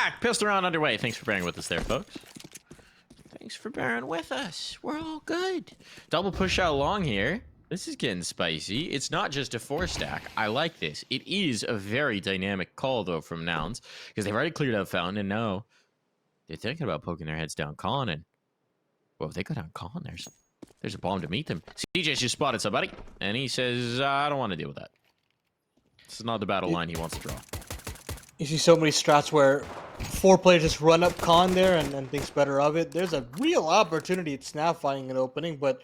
back. Pistol round underway. Thanks for bearing with us there, folks. Thanks for bearing with us. We're all good. Double push out long here. This is getting spicy. It's not just a 4-stack. I like this. It is a very dynamic call, though, from Nouns, because they've already cleared out Fountain, and now they're thinking about poking their heads down Con, and, well, if they go down Con, there's a bomb to meet them. CJ's just spotted somebody, and he says, I don't want to deal with that. This is not the battle line he wants to draw. You see so many strats where 4 players just run up Con there and thinks better of it. There's a real opportunity at Snap finding an opening, but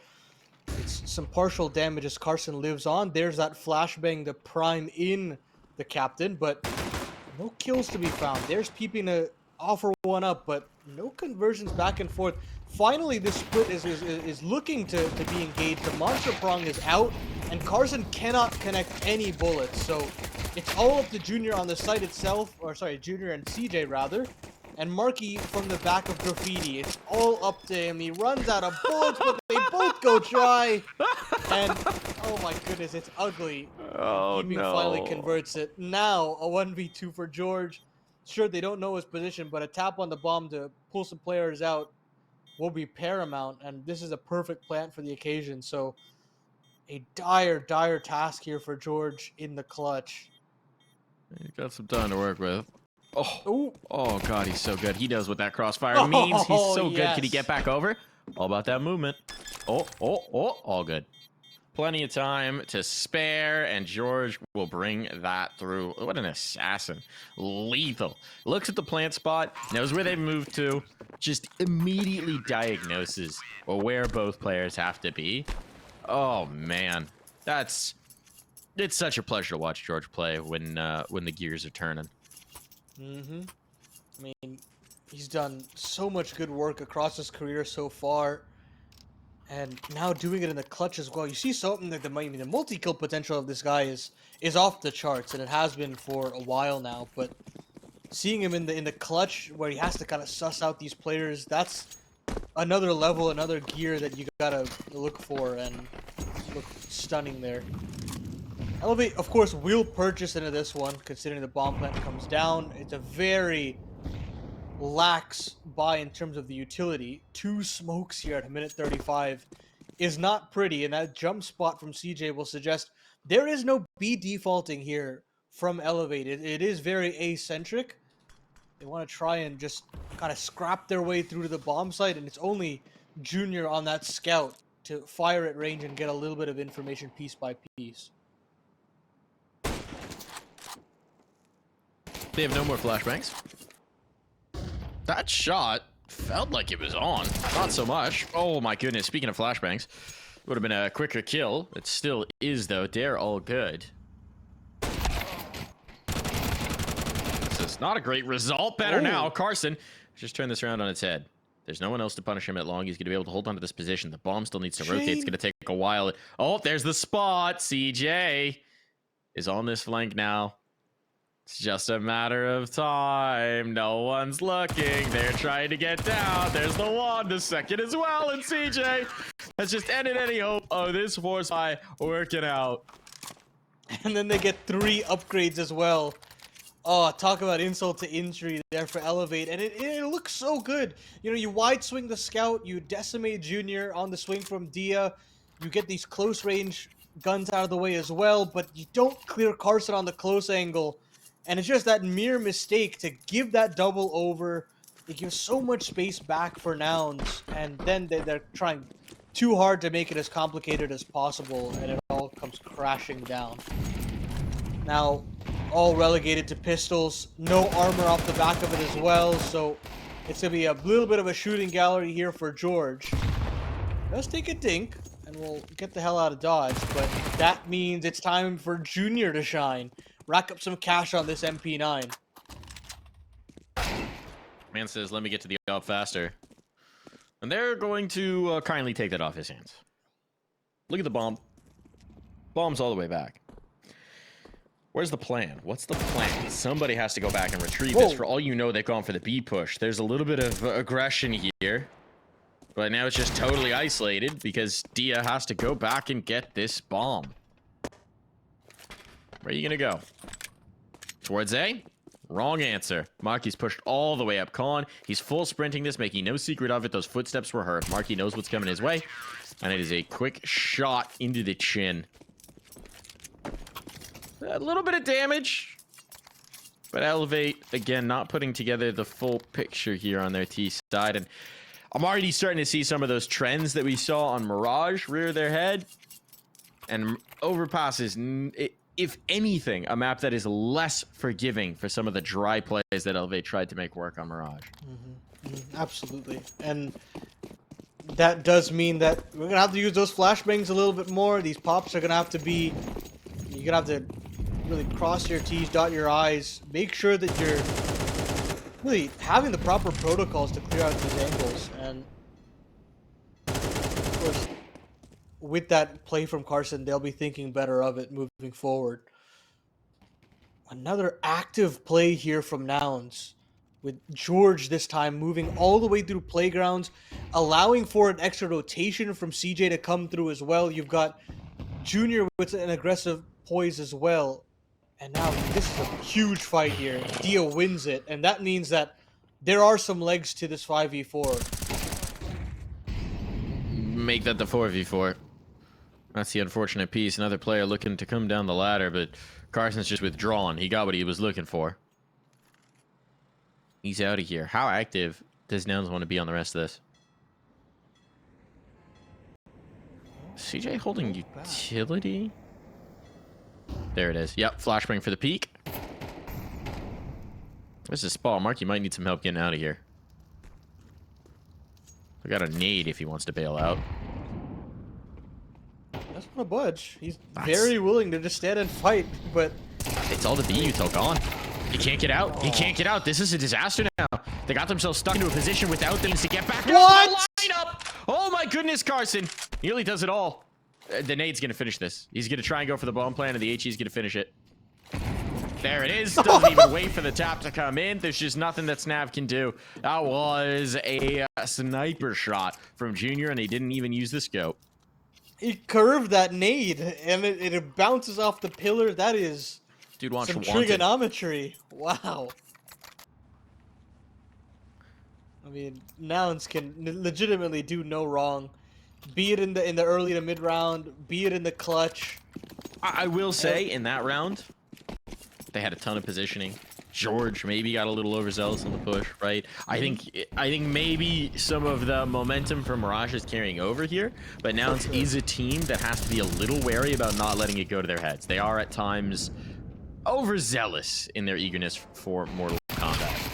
it's some partial damage as Carson lives on. There's that flashbang to prime in the captain, but no kills to be found. There's peeping to offer one up, but no conversions back and forth. Finally, this split is looking to be engaged. The monster prong is out, and Carson cannot connect any bullets. So it's all up to Junior on the site itself, or sorry, Junior and CJ rather. And MarKE from the back of Graffiti. It's all up to him. He runs out of bullets, but they both go try. And, oh my goodness, it's ugly. Oh, Keeping no. finally converts it. Now, a 1v2 for Jeorge. Sure, they don't know his position, but a tap on the bomb to pull some players out will be paramount. And this is a perfect plant for the occasion. So, a dire task here for Jeorge in the clutch. He's got some time to work with. Oh, Ooh. oh God, he's so good. He knows what that crossfire means. He's so good. Yes. Can he get back over? All about that movement. Oh, all good. Plenty of time to spare, and Jeorge will bring that through. What an assassin. Lethal. Looks at the plant spot, knows where they've moved to, just immediately diagnoses where both players have to be. Oh, man. It's such a pleasure to watch Jeorge play when the gears are turning. I mean, he's done so much good work across his career so far, and now doing it in the clutch as well. You see something that the multi-kill potential of this guy is off the charts, and it has been for a while now. But seeing him in the clutch, where he has to kind of suss out these players, that's another level, another gear that you gotta look for, and look stunning there. Elevate, of course, will purchase into this one, considering the bomb plant comes down. It's a very lax buy in terms of the utility. 2 smokes here at a minute 35 is not pretty, and that jump spot from CJ will suggest there is no B defaulting here from Elevate. It is very eccentric. They want to try and just kind of scrap their way through to the bomb site, and it's only Junior on that scout to fire at range and get a little bit of information piece by piece. They have no more flashbangs. That shot felt like it was on. Not so much. Oh my goodness. Speaking of flashbangs, would have been a quicker kill. It still is, though. They're all good. This is not a great result. Better now. Carson, just turn this around on its head. There's no one else to punish him at long. He's going to be able to hold on to this position. The bomb still needs to rotate. It's going to take a while. Oh, there's the spot. CJ is on this flank now. It's just a matter of time. No one's looking. They're trying to get down. There's the one, the second as well, and CJ has just ended any hope of this force by working out. And then they get 3 upgrades as well. Oh, talk about insult to injury there for Elevate. And it looks so good. You know, you wide swing the scout, you decimate Junior on the swing from Dia. You get these close range guns out of the way as well, but you don't clear Carson on the close angle. And it's just that mere mistake to give that double over. It gives so much space back for Nouns, and then they're trying too hard to make it as complicated as possible, and it all comes crashing down. Now, all relegated to pistols, no armor off the back of it as well, so it's going to be a little bit of a shooting gallery here for Jeorge. Let's take a dink, and we'll get the hell out of Dodge, but that means it's time for Junior to shine. Rack up some cash on this MP9. Man says, let me get to the op faster. And they're going to kindly take that off his hands. Look at the bomb. Bomb's all the way back. Where's the plan? What's the plan? Somebody has to go back and retrieve this. For all you know, they've gone for the B push. There's a little bit of aggression here. But now it's just totally isolated because Dia has to go back and get this bomb. Where are you going to go? Towards A? Wrong answer. MarKE's pushed all the way up con. He's full sprinting this, making no secret of it. Those footsteps were heard. MarKE knows what's coming his way. And it is a quick shot into the chin. A little bit of damage. But Elevate, again, not putting together the full picture here on their T side. And I'm already starting to see some of those trends that we saw on Mirage rear their head. And Overpass is, if anything, a map that is less forgiving for some of the dry plays that Elevate tried to make work on Mirage. Absolutely. And that does mean that we're going to have to use those flashbangs a little bit more. These pops are going to have to be... You're going to have to really cross your T's, dot your I's. Make sure that you're really having the proper protocols to clear out these angles. And, of course, with that play from Carson, they'll be thinking better of it moving forward. Another active play here from Nouns, with Jeorge this time moving all the way through playgrounds, allowing for an extra rotation from CJ to come through as well. You've got Junior with an aggressive poise as well. And now this is a huge fight here. Dia wins it, and that means that there are some legs to this 5v4. Make that the 4v4. That's the unfortunate piece. Another player looking to come down the ladder, but Carson's just withdrawn. He got what he was looking for. He's out of here. How active does Nouns want to be on the rest of this? CJ holding utility? There it is. Yep, flashbang for the peak. This is Spall. MarKE might need some help getting out of here. We got a nade if he wants to bail out. That's not a budge. He's very willing to just stand and fight, but... It's all the B util gone. He can't get out. He can't get out. This is a disaster now. They got themselves stuck into a position without things to get back out of the lineup. Oh my goodness, Carson. Nearly does it all. The nade's going to finish this. He's going to try and go for the bomb plan, and the HE's going to finish it. There it is. Doesn't even wait for the tap to come in. There's just nothing that Snav can do. That was a sniper shot from Junior, and he didn't even use the scope. He curved that nade, and it bounces off the pillar. That is Dude wants some wanted. trigonometry. Wow. I mean, Nouns can legitimately do no wrong. Be it in the early to mid round, be it in the clutch. I will say, in that round, they had a ton of positioning. Jeorge maybe got a little overzealous on the push, right? I think maybe some of the momentum from Mirage is carrying over here, but Nouns is a team that has to be a little wary about not letting it go to their heads. They are at times overzealous in their eagerness for Mortal Kombat.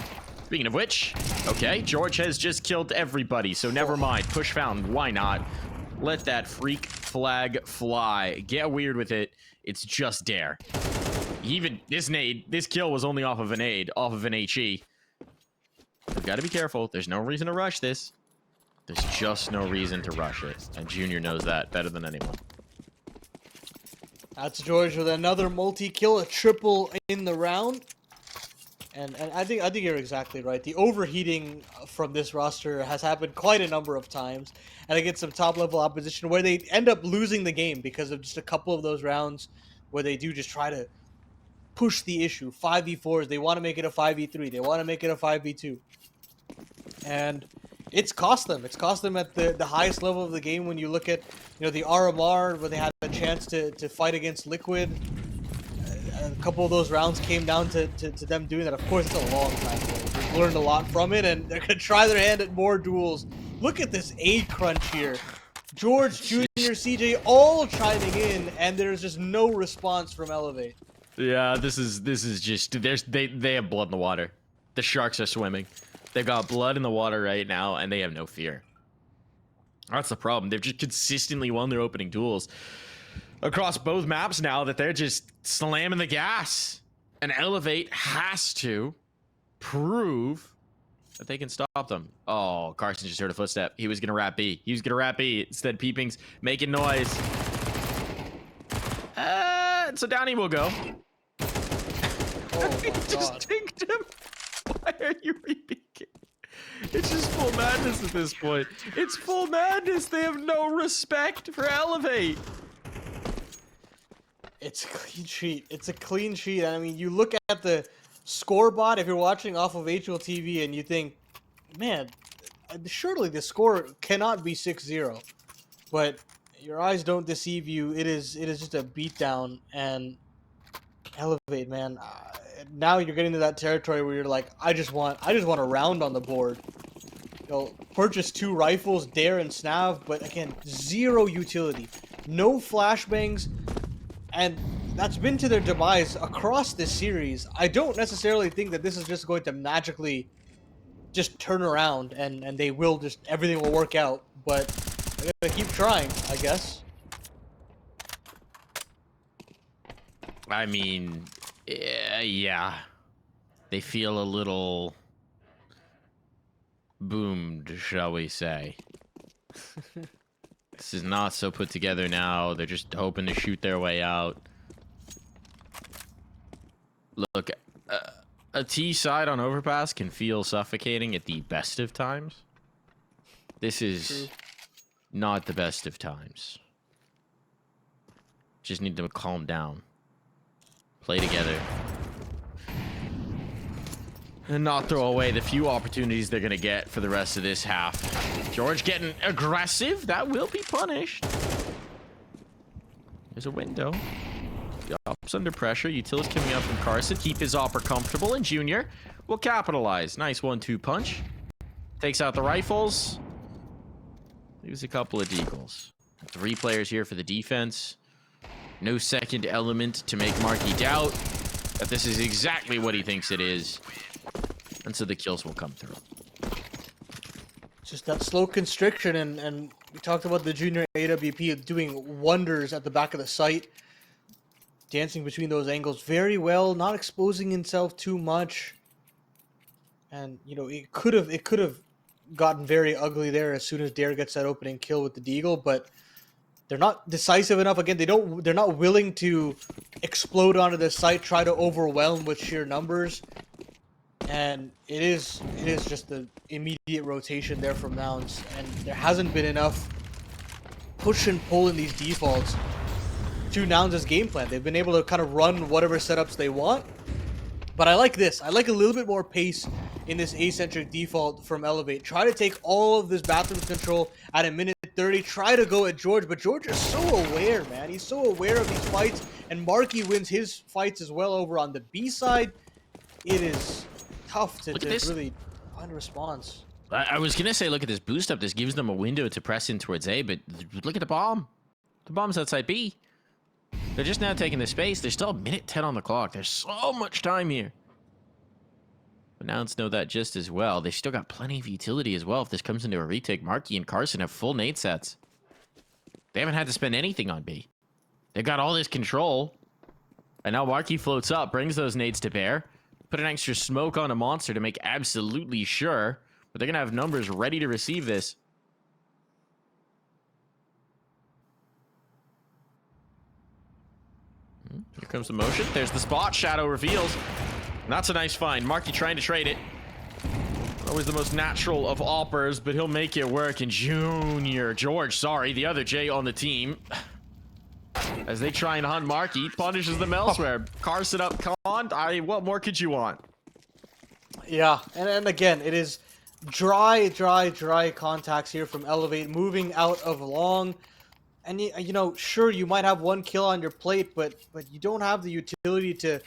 Speaking of which, okay, Jeorge has just killed everybody, so never mind. Push found, why not? Let that freak flag fly. Get weird with it. It's just dare. Even this nade, this kill was only off of an nade, off of an HE. We've got to be careful. There's no reason to rush this. There's just no reason to rush it. And Junior knows that better than anyone. That's Jeorge with another multi-kill, a triple in the round. And I think you're exactly right. The overheating from this roster has happened quite a number of times, and against some top-level opposition where they end up losing the game because of just a couple of those rounds where they do just try to push the issue. 5v4s, they want to make it a 5v3, they want to make it a 5v2, and it's cost them. It's cost them at the highest level of the game. When you look at the RMR where they had a chance to fight against Liquid. A couple of those rounds came down to them doing that. Of course, it's a long time ago. They've learned a lot from it, and they're going to try their hand at more duels. Look at this A crunch here. Jeorge, Junior, CJ all chiming in, and there's just no response from Elevate. Yeah, this is just they have blood in the water. The sharks are swimming. They've got blood in the water right now, and they have no fear. That's the problem. They've just consistently won their opening duels across both maps now that they're just slamming the gas. And Elevate has to prove that they can stop them. Oh, Carson just heard a footstep. He was going to wrap B. He was going to wrap B. Instead, Peeping's making noise. So down he will go. Oh He my just god. tinked him. Why are you repeaking? It's just full madness at this point. It's full madness. They have no respect for Elevate. It's a clean sheet. It's a clean sheet. I mean, you look at the scoreboard, if you're watching off of HLTV and you think, man, surely the score cannot be 6-0, but your eyes don't deceive you. It is just a beatdown. And Elevate, man. Now you're getting to that territory where you're like, I just want a round on the board. You'll purchase 2 rifles, Dare and Snav, but again, 0 utility, no flashbangs, and that's been to their demise across this series. I don't necessarily think that this is just going to magically just turn around and they will just, everything will work out, but they're gonna keep trying, I guess. I mean, yeah. They feel a little boomed, shall we say. This is not so put together now. They're just hoping to shoot their way out. Look, a T side on Overpass can feel suffocating at the best of times. This is not the best of times. Just need to calm down. Play together. And not throw away the few opportunities they're going to get for the rest of this half. Jeorge getting aggressive. That will be punished. There's a window. The op's under pressure. Utility's coming up from Carson. Keep his opper comfortable. And Junior will capitalize. Nice 1-2 punch. Takes out the rifles. Leaves a couple of deagles. 3 players here for the defense. No second element to make MarKE doubt that this is exactly what he thinks it is. And so the kills will come through. Just that slow constriction, and we talked about the junior AWP doing wonders at the back of the site. Dancing between those angles very well, not exposing himself too much. And, you know, it could have gotten very ugly there as soon as Dare gets that opening kill with the deagle, but they're not decisive enough. Again, they're not willing to explode onto the site, try to overwhelm with sheer numbers. And it is just the immediate rotation there from Nouns, and there hasn't been enough push and pull in these defaults to Nouns' game plan. They've been able to kind of run whatever setups they want, but I like this. I like a little bit more pace in this A-centric default from Elevate. Try to take all of this bathroom control at a minute 30. Try to go at Jeorge, but Jeorge is so aware, man. He's so aware of these fights, and MarKE wins his fights as well over on the B side. It is tough to really find a response. I was going to say, look at this boost up. This gives them a window to press in towards A, but look at the bomb. The bomb's outside B. They're just now taking the space. There's still a minute 10 on the clock. There's so much time here. But Nouns know that just as well. They've still got plenty of utility as well. If this comes into a retake, MarKE and Carson have full nade sets. They haven't had to spend anything on B. They've got all this control. And now MarKE floats up, brings those nades to bear. Put an extra smoke on a monster to make absolutely sure. But they're going to have numbers ready to receive this. Here comes the motion. There's the spot. Shadow reveals. That's a nice find. MarKE trying to trade it. Always the most natural of oppers, but he'll make it work. And Jeorge, sorry, the other J on the team. As they try and hunt MarKE, punishes them elsewhere. Carson up, come on. What more could you want? Yeah, and again, it is dry contacts here from Elevate, moving out of long. And, you know, sure, you might have 1 kill on your plate, but you don't have the utility to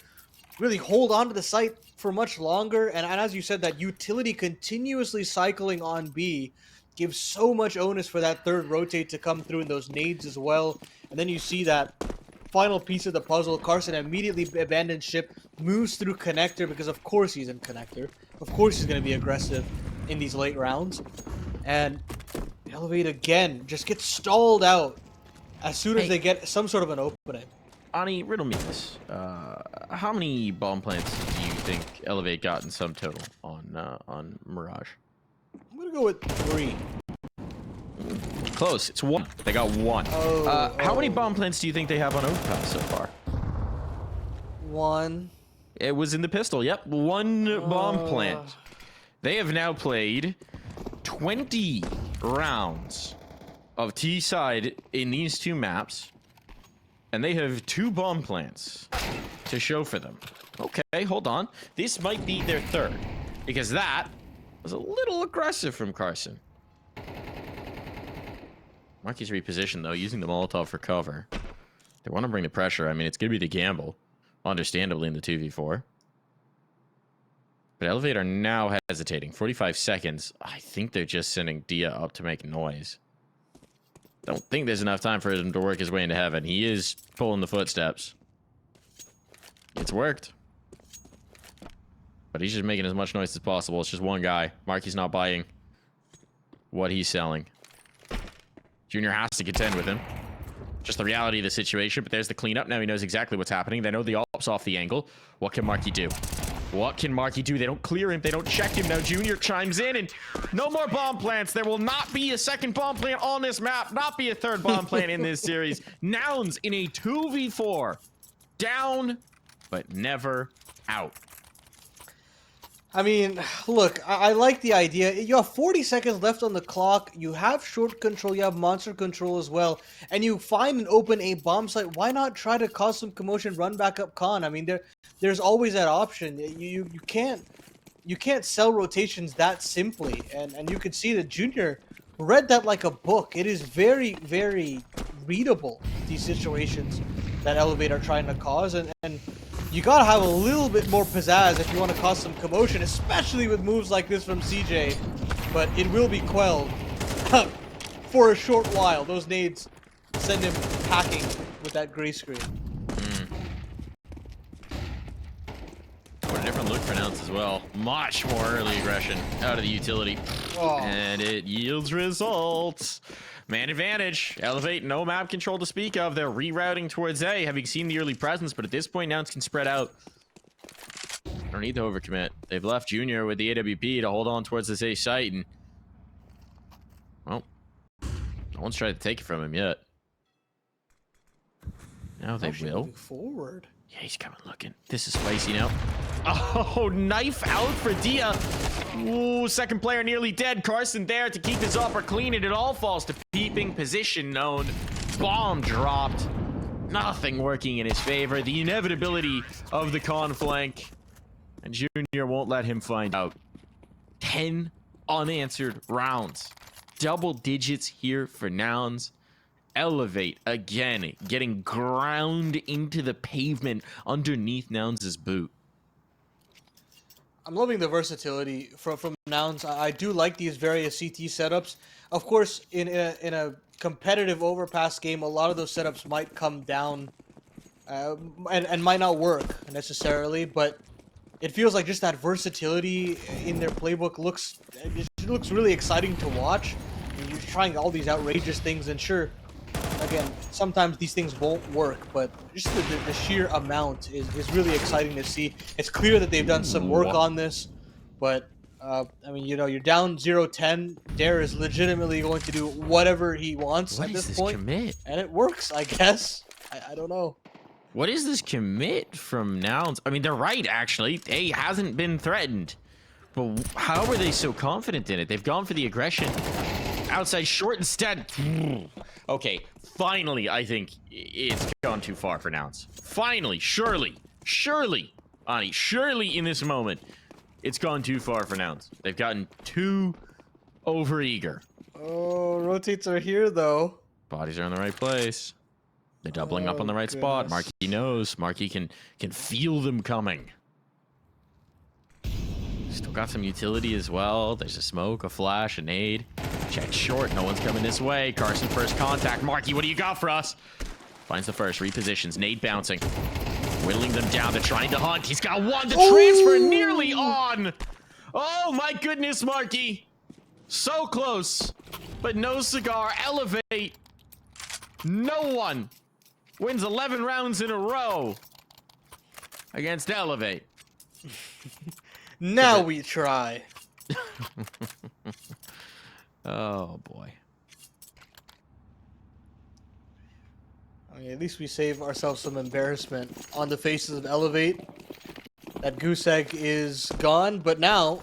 really hold on to the site for much longer. And as you said, that utility continuously cycling on B gives so much onus for that third rotate to come through in those nades as well. And then you see that final piece of the puzzle. Carson immediately abandons ship, moves through connector, because of course he's in connector. Of course he's going to be aggressive in these late rounds. And Elevate again just gets stalled out as soon as they get some sort of an opening. Ani, riddle me this. How many bomb plants do you think Elevate got in sum total on Mirage? I'm going to go with 3. Close. It's 1. They got 1. How many bomb plants do you think they have on Overpass so far? 1. It was in the pistol. Yep, 1 bomb plant. They have now played 20 rounds of T-side in these 2 maps, and they have 2 bomb plants. to show for them. Okay, hold on. This might be their third, because that was a little aggressive from Carson. MarKE's repositioned, though, using the Molotov for cover. They want to bring the pressure. I mean, it's going to be the gamble, understandably, in the 2v4. But Elevate are now hesitating. 45 seconds. I think they're just sending Dia up to make noise. Don't think there's enough time for him to work his way into heaven. He is pulling the footsteps. It's worked. But he's just making as much noise as possible. It's just one guy. MarKE's not buying what he's selling. Junior has to contend with him. Just the reality of the situation. But there's the cleanup. Now he knows exactly what's happening. They know the op's off the angle. What can MarKE do? What can MarKE do? They don't clear him. They don't check him. Now Junior chimes in, and no more bomb plants. There will not be a second bomb plant on this map. Not be a third bomb plant in this series. Nouns in a 2v4. Down, but never out. I mean, look, I like the idea. You have 40 seconds left on the clock. You have short control. You have monster control as well. And you find an open A bomb site. Why not try to cause some commotion, run back up con? I mean, there's always that option. You can't sell rotations that simply. And you can see that Junior read that like a book. It is very, very readable, these situations that Elevate are trying to cause. And you gotta have a little bit more pizzazz if you want to cause some commotion, especially with moves like this from CJ. But it will be quelled for a short while. Those nades send him packing with that gray screen. What a different look for Nouns as well. Much more early aggression out of the utility. Oh. And it yields results. Man advantage. Elevate, no map control to speak of. They're rerouting towards A, having seen the early presence, but at this point, Nouns can spread out. Don't need to overcommit. They've left Junior with the AWP to hold on towards this A site, and well, no one's tried to take it from him yet. Now they will. Moving forward. Yeah, he's coming looking. This is spicy now. Oh, knife out for Dia. Ooh, second player nearly dead. Carson there to keep his upper clean, and it all falls to peeping position known. Bomb dropped. Nothing working in his favor. The inevitability of the con flank. And Junior won't let him find out. 10 unanswered rounds. Double digits here for Nouns. Elevate again, getting ground into the pavement underneath Nouns' boot. I'm loving the versatility from Nouns. I do like these various CT setups. Of course, in a competitive Overpass game, a lot of those setups might come down and might not work necessarily, but it feels like just that versatility in their playbook looks really exciting to watch. And you're trying all these outrageous things, and sure, again, sometimes these things won't work, but just the sheer amount is really exciting to see. It's clear that they've done some work on this, but I mean, you know, you're down 0-10. Dare is legitimately going to do whatever he wants at this point, commit? and it works, I guess. I don't know. What is this commit from Nouns? I mean, they're right, actually. A hasn't been threatened, but how are they so confident in it? They've gone for the aggression. Outside short instead. Okay, finally, I think it's gone too far for Nouns. Finally, surely, Ani, surely in this moment, it's gone too far for Nouns. They've gotten too overeager. Oh, rotates are here, though. Bodies are in the right place. They're doubling up on the right spot. MarKE knows. MarKE can feel them coming. Still got some utility as well. There's a smoke, a flash, a nade. Check short. No one's coming this way. Carson first contact. MarKE, what do you got for us? Finds the first. Repositions. Nade bouncing. Whittling them down. They're trying to hunt. He's got one. The transfer nearly on. Oh, my goodness, MarKE. So close. But no cigar. Elevate. No one wins 11 rounds in a row against Elevate. Now we try. Oh, boy. I mean, at least we save ourselves some embarrassment on the faces of Elevate. That goose egg is gone, but now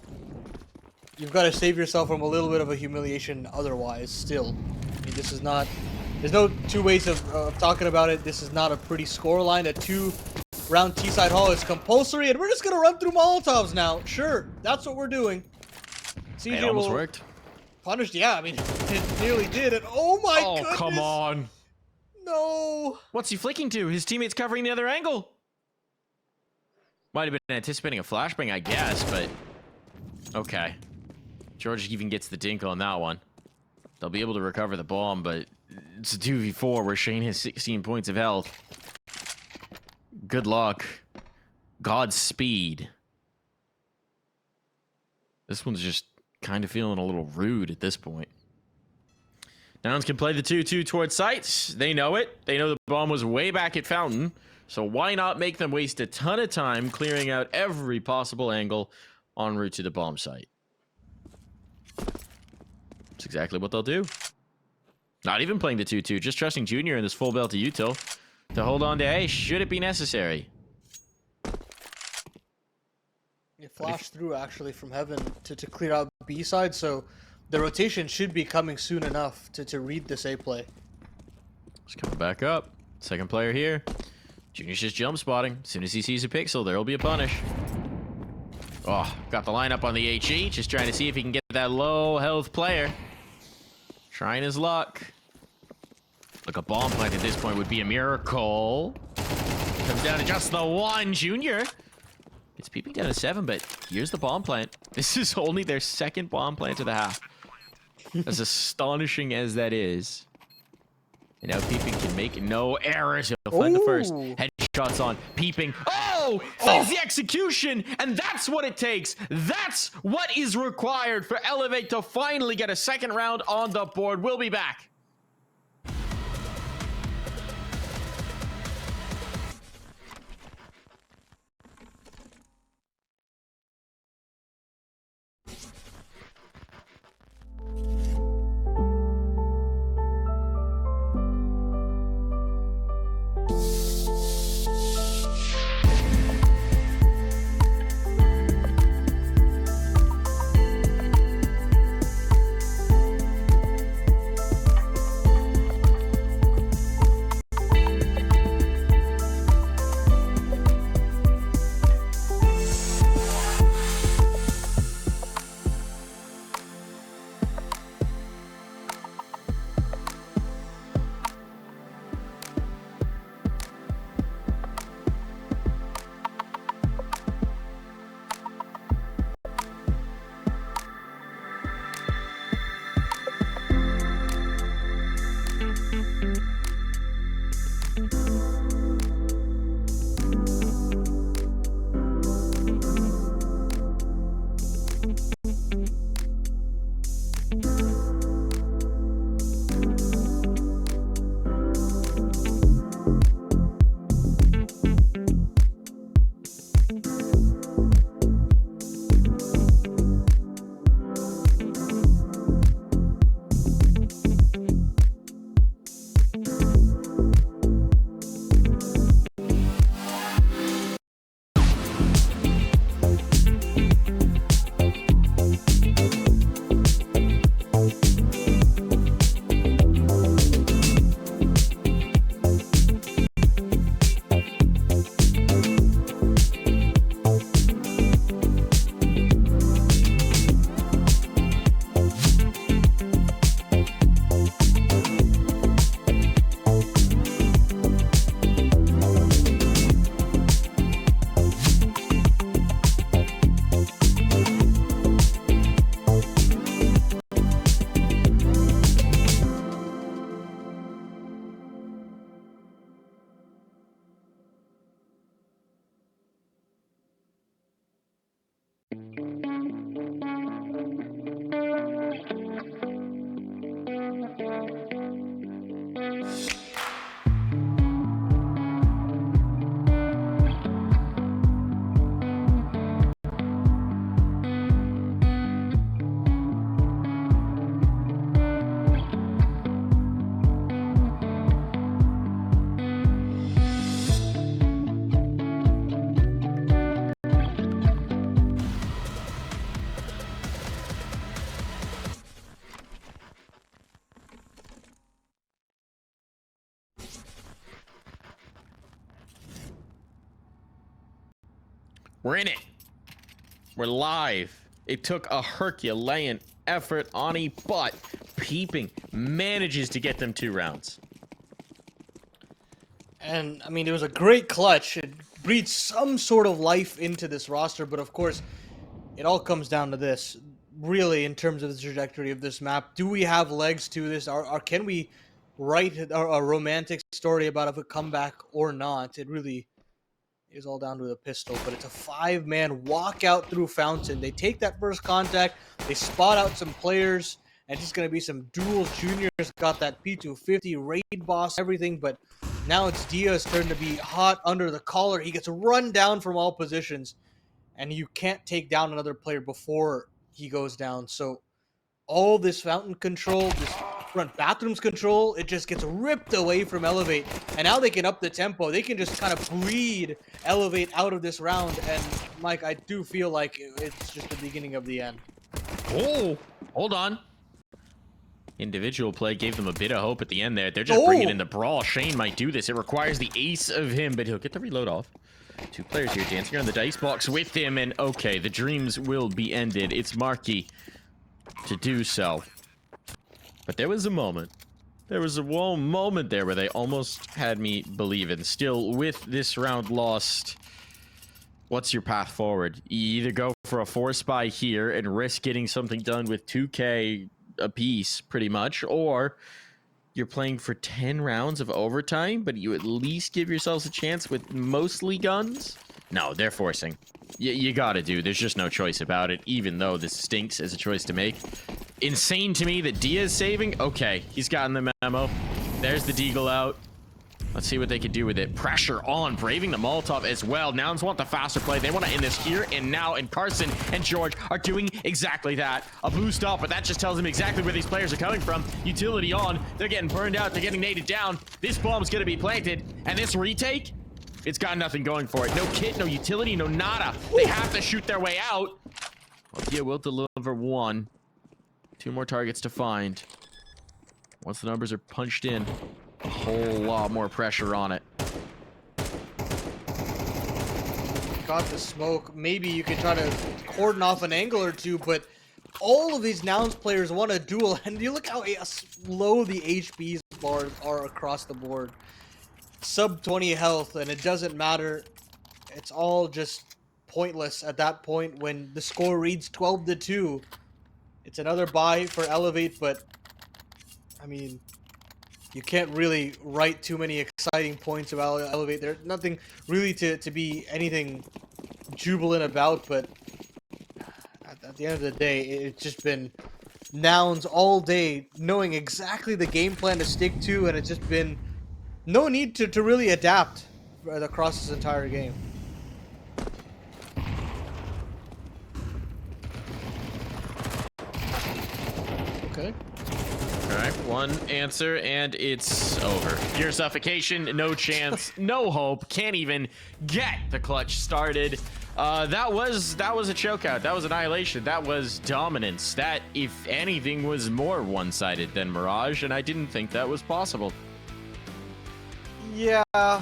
you've got to save yourself from a little bit of a humiliation otherwise, still. I mean, this is not... There's no two ways of talking about it. This is not a pretty scoreline. A 2 around T-side hall is compulsory, and we're just gonna run through Molotovs now. Sure, that's what we're doing. CJ It almost will worked. punish. Yeah, I mean, it nearly did. And oh my goodness! Oh, come on. No. What's he flicking to? His teammate's covering the other angle. Might have been anticipating a flashbang, I guess, but okay. Jeorge even gets the dink on that one. They'll be able to recover the bomb, but it's a 2v4 where Shane has 16 points of health. Good luck. Godspeed. This one's just kind of feeling a little rude at this point. Nouns can play the 2-2 towards sites. They know it. They know the bomb was way back at Fountain. So why not make them waste a ton of time clearing out every possible angle en route to the bomb site? That's exactly what they'll do. Not even playing the 2-2, just trusting Junior in this full belt to util to hold on to A should it be necessary. It flashed through actually from heaven to clear out B side, so the rotation should be coming soon enough to read this A play. Just coming back up. Second player here. Junior's just jump spotting. As soon as he sees a pixel, there will be a punish. Oh, got the lineup on the HE. Just trying to see if he can get that low health player. Trying his luck. Look, a bomb plant at this point would be a miracle. Comes down to just the one, Junior. It's peeping down to 7, but here's the bomb plant. This is only their second bomb plant of the half. As astonishing as that is. And now Peeping can make no errors. He'll find the first. Headshots on Peeping. Oh! Finds the execution! And that's what it takes. That's what is required for Elevate to finally get a second round on the board. We'll be back. We're in it. We're live. It took a Herculean effort. Ani, but Peeping manages to get them 2 rounds. And, I mean, it was a great clutch. It breathed some sort of life into this roster, but of course, it all comes down to this. Really, in terms of the trajectory of this map, do we have legs to this? Or can we write a romantic story about a comeback or not? It really is all down to the pistol, but it's a 5-man walkout through Fountain. They take that first contact, they spot out some players, and it's just going to be some duels. Junior's got that P250, raid boss, everything, but now it's Dia's turn to be hot under the collar. He gets run down from all positions, and you can't take down another player before he goes down. So all this Fountain control, this front bathrooms control, it just gets ripped away from Elevate. And now they can up the tempo. They can just kind of bleed Elevate out of this round. And Mike, I do feel like it's just the beginning of the end. Oh, hold on. Individual play gave them a bit of hope at the end there. They're just bringing in the brawl. Shane might do this. It requires the ace of him, but he'll get the reload off. 2 players here dancing around the dice box with him, and okay, the dreams will be ended. It's MarKE to do so. But there was a moment. There was a moment there where they almost had me believing. Still, with this round lost, what's your path forward? You either go for a 4-spy here and risk getting something done with 2K apiece, pretty much, or you're playing for 10 rounds of overtime, but you at least give yourselves a chance with mostly guns? No, they're forcing. You gotta do. There's just no choice about it, even though this stinks as a choice to make. Insane to me that Dia's saving. Okay, he's gotten the memo. There's the deagle out. Let's see what they can do with it. Pressure on, braving the Molotov as well. Nouns want the faster play. They want to end this here and now, and Carson and Jeorge are doing exactly that. A boost off, but that just tells them exactly where these players are coming from. Utility on. They're getting burned out. They're getting naded down. This bomb's going to be planted, and this retake, it's got nothing going for it. No kit, no utility, no nada. They have to shoot their way out. Well, yeah, we'll deliver 1. 2 more targets to find. Once the numbers are punched in, a whole lot more pressure on it. Got the smoke. Maybe you can try to cordon off an angle or 2, but all of these Nouns players want a duel, and you look how low the HPs bars are across the board. Sub 20 health, and it doesn't matter. It's all just pointless at that point when the score reads 12-2. It's another buy for Elevate, but I mean, you can't really write too many exciting points about Elevate. There's nothing really to be anything jubilant about, but at the end of the day, it's just been Nouns all day, knowing exactly the game plan to stick to, and it's just been no need to really adapt across this entire game. Okay. All right, 1 answer, and it's over. Pure suffocation, no chance, no hope, can't even get the clutch started. That was a chokeout. That was annihilation. That was dominance. That, if anything, was more one-sided than Mirage, and I didn't think that was possible. Yeah, I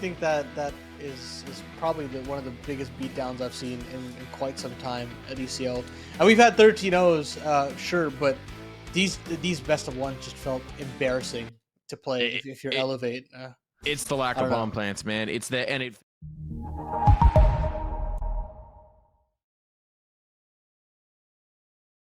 think that is probably one of the biggest beatdowns I've seen in quite some time at ECL. And we've had 13-0s, sure, but these best of 1 just felt embarrassing to play if you're Elevate. It's the lack of bomb plants, man. It's the, and it